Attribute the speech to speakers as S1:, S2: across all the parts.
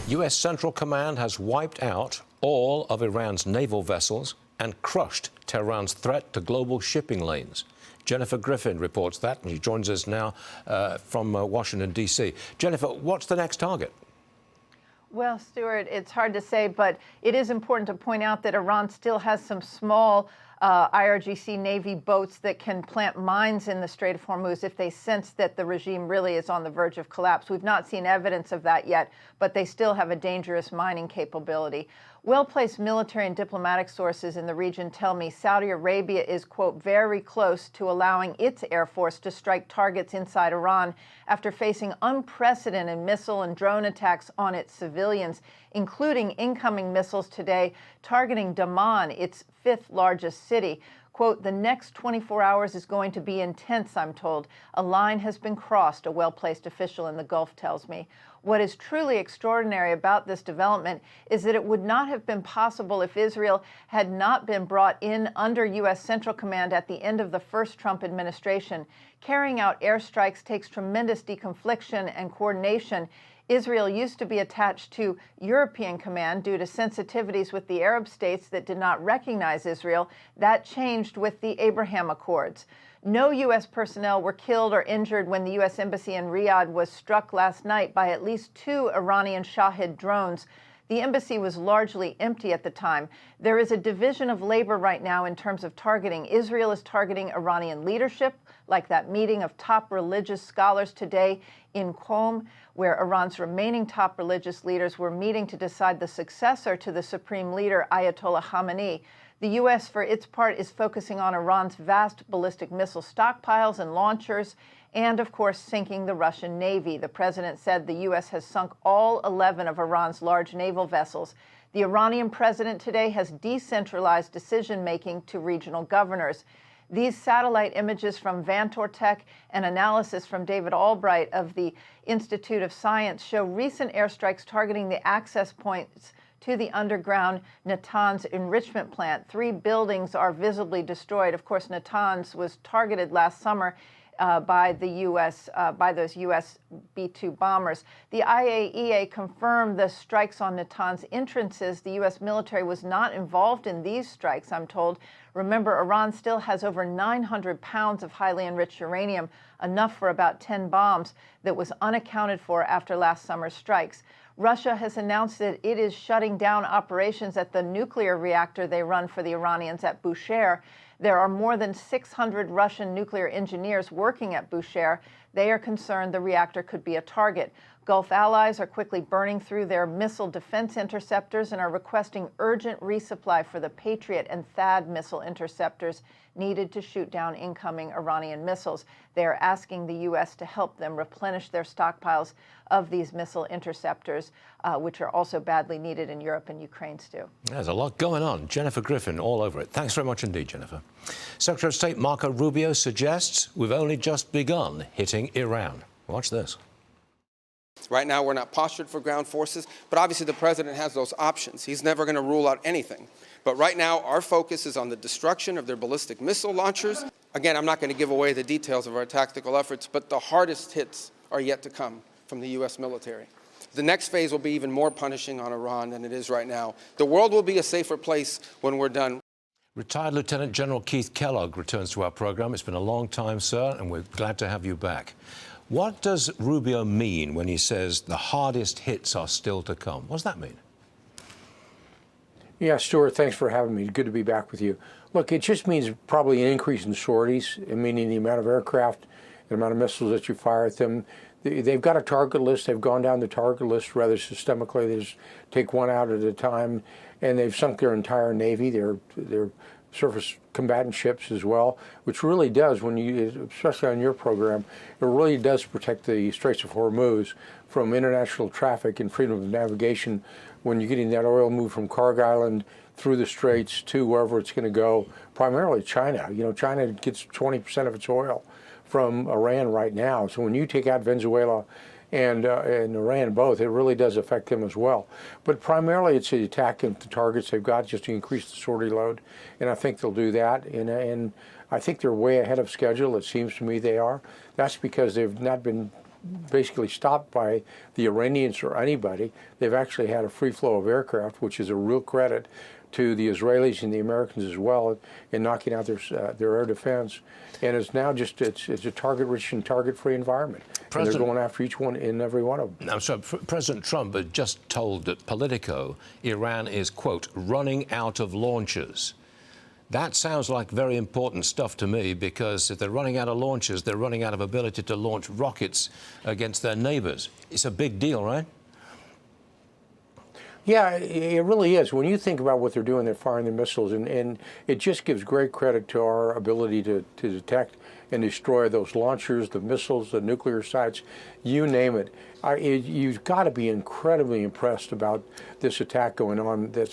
S1: U.S. Central Command has wiped out all of Iran's naval vessels and crushed Tehran's threat to global shipping lanes. Jennifer Griffin reports that, and she joins us now from Washington, D.C. Jennifer, what's the next target?
S2: Well, Stuart, it's hard to say, but it is important to point out that Iran still has some small IRGC Navy boats that can plant mines in the Strait of Hormuz if they sense that the regime really is on the verge of collapse. We've not seen evidence of that yet, but they still have a dangerous mining capability. Well-placed military and diplomatic sources in the region tell me Saudi Arabia is, quote, very close to allowing its Air Force to strike targets inside Iran after facing unprecedented missile and drone attacks on its civilians, including incoming missiles today targeting Daman, its fifth largest city. Quote, the next 24 hours is going to be intense, I'm told. A line has been crossed, a well-placed official in the Gulf tells me. What is truly extraordinary about this development is that it would not have been possible if Israel had not been brought in under U.S. Central Command at the end of the first Trump administration. Carrying out airstrikes takes tremendous deconfliction and coordination. Israel used to be attached to European Command due to sensitivities with the Arab states that did not recognize Israel. That changed with the Abraham Accords. No U.S. personnel were killed or injured when the U.S. Embassy in Riyadh was struck last night by at least 2 Iranian Shahed drones. The embassy was largely empty at the time. There is a division of labor right now in terms of targeting. Israel is targeting Iranian leadership, like that meeting of top religious scholars today in Qom, where Iran's remaining top religious leaders were meeting to decide the successor to the supreme leader, Ayatollah Khamenei. The U.S., for its part, is focusing on Iran's vast ballistic missile stockpiles and launchers, and, of course, sinking the Russian Navy. The president said the U.S. has sunk all 11 of Iran's large naval vessels. The Iranian president today has decentralized decision-making to regional governors. These satellite images from Vantortech and analysis from David Albright of the Institute of Science show recent airstrikes targeting the access points to the underground Natanz enrichment plant. 3 buildings are visibly destroyed. Of course, Natanz was targeted last summer by the U.S. By those U.S. B-2 bombers. The IAEA confirmed the strikes on Natanz entrances. The U.S. military was not involved in these strikes, I'm told. Remember, Iran still has over 900 pounds of highly enriched uranium, enough for about 10 bombs, that was unaccounted for after last summer's strikes. Russia has announced that it is shutting down operations at the nuclear reactor they run for the Iranians at Bushehr. There are more than 600 Russian nuclear engineers working at Bushehr. They are concerned the reactor could be a target. Gulf allies are quickly burning through their missile defense interceptors and are requesting urgent resupply for the Patriot and THAAD missile interceptors needed to shoot down incoming Iranian missiles. They are asking the U.S. to help them replenish their stockpiles of these missile interceptors, which are also badly needed in Europe and Ukraine, Stu.
S1: There's a lot going on. Jennifer Griffin all over it. Thanks very much indeed, Jennifer. Secretary of State Marco Rubio suggests we've only just begun hitting Iran. Watch this.
S3: Right now, we're not postured for ground forces, but obviously the president has those options. He's never going to rule out anything. But right now, our focus is on the destruction of their ballistic missile launchers. Again, I'm not going to give away the details of our tactical efforts, but the hardest hits are yet to come from the U.S. military. The next phase will be even more punishing on Iran than it is right now. The world will be a safer place when we're done.
S1: Retired Lieutenant General Keith Kellogg returns to our program. It's been a long time, sir, and we're glad to have you back. What does Rubio mean when he says the hardest hits are still to come? What does that mean?
S4: Yeah, Stuart, thanks for having me. Good to be back with you. Look, it just means probably an increase in sorties, meaning the amount of aircraft, the amount of missiles that you fire at them. They've got a target list. They've gone down the target list rather systemically. They just take one out at a time, and they've sunk their entire Navy, their surface combatant ships as well, which really does, when you, especially on your program, it really does protect the Straits of Hormuz from international traffic and freedom of navigation when you're getting that oil moved from Karg Island through the Straits to wherever it's going to go, primarily China. You know, China gets 20% of its oil from Iran right now. So when you take out Venezuela and Iran both, it really does affect them as well. But primarily it's the attack at the targets they've got just to increase the sortie load, and I think they'll do that. And I think they're way ahead of schedule. It seems to me they are. That's because they've not been basically stopped by the Iranians or anybody. They've actually had a free flow of aircraft, which is a real credit to the Israelis and the Americans as well in knocking out their air defense. And it's now just it's a target-rich and target-free environment. And they're going after each one and every one of them.
S1: I'm sorry, President Trump had just told at Politico Iran is, quote, running out of launchers. That sounds like very important stuff to me, because if they're running out of launchers, they're running out of ability to launch rockets against their neighbors. It's a big deal, right?
S4: Yeah, it really is. When you think about what they're doing, they're firing the missiles, and it just gives great credit to our ability to detect and destroy those launchers, the missiles, the nuclear sites, you name it. You've got to be incredibly impressed about this attack going on that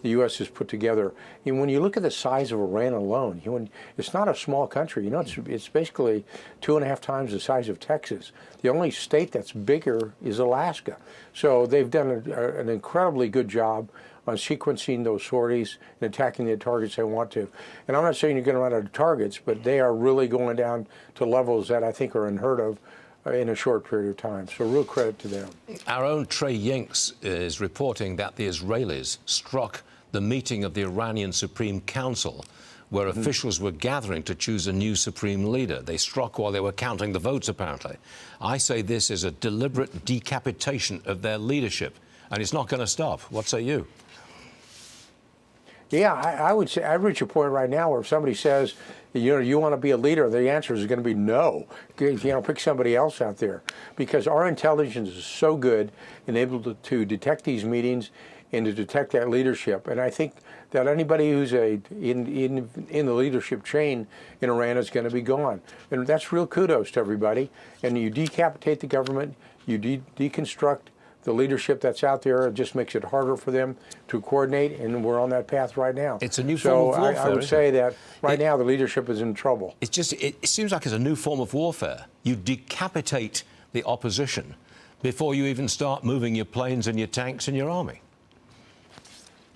S4: the U.S. has put together. And when you look at the size of Iran alone, it's not a small country. It's basically 2.5 times the size of Texas. The only state that's bigger is Alaska. So they've done an incredibly good job on sequencing those sorties and attacking the targets they want to. And I'm not saying you're going to run out of targets, but they are really going down to levels that I think are unheard of in a short period of time. So real credit to them.
S1: Our own Trey Yinks is reporting that the Israelis struck the meeting of the Iranian Supreme Council, where officials were gathering to choose a new supreme leader. They struck while they were counting the votes, apparently. I say this is a deliberate decapitation of their leadership, and it's not going to stop. What say you?
S4: Yeah, I would say I've reached a point right now where if somebody says, you want to be a leader, the answer is going to be no. Pick somebody else out there, because our intelligence is so good and able to detect these meetings and to detect that leadership. And I think that anybody who's in the leadership chain in Iran is going to be gone. And that's real kudos to everybody. And you decapitate the government, you deconstruct the leadership that's out there. It just makes it harder for them to coordinate, and we're on that path right now.
S1: It's a new form of warfare.
S4: I would say that right now the leadership is in trouble.
S1: It seems like it's a new form of warfare. You decapitate the opposition before you even start moving your planes and your tanks and your army.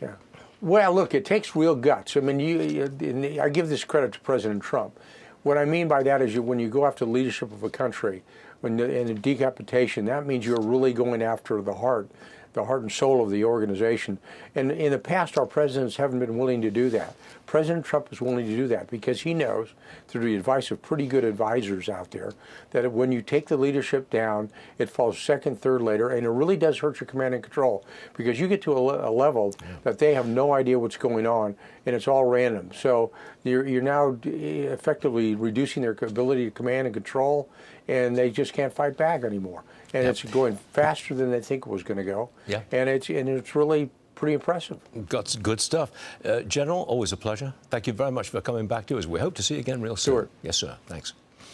S4: Yeah. Well, look, it takes real guts. I mean, I give this credit to President Trump. What I mean by that is when you go after the leadership of a country, in a decapitation, that means you're really going after the heart and soul of the organization. And in the past, our presidents haven't been willing to do that. President Trump is willing to do that because he knows, through the advice of pretty good advisors out there, that when you take the leadership down, it falls second, third later, and it really does hurt your command and control, because you get to a level that they have no idea what's going on, and it's all random. So you're now effectively reducing their ability to command and control, and they just can't fight back anymore. And it's going faster than they think it was going to go.
S1: Yeah.
S4: And it's really pretty impressive.
S1: Got good stuff. General, always a pleasure. Thank you very much for coming back to us. We hope to see you again real soon.
S4: Stuart.
S1: Yes, sir. Thanks.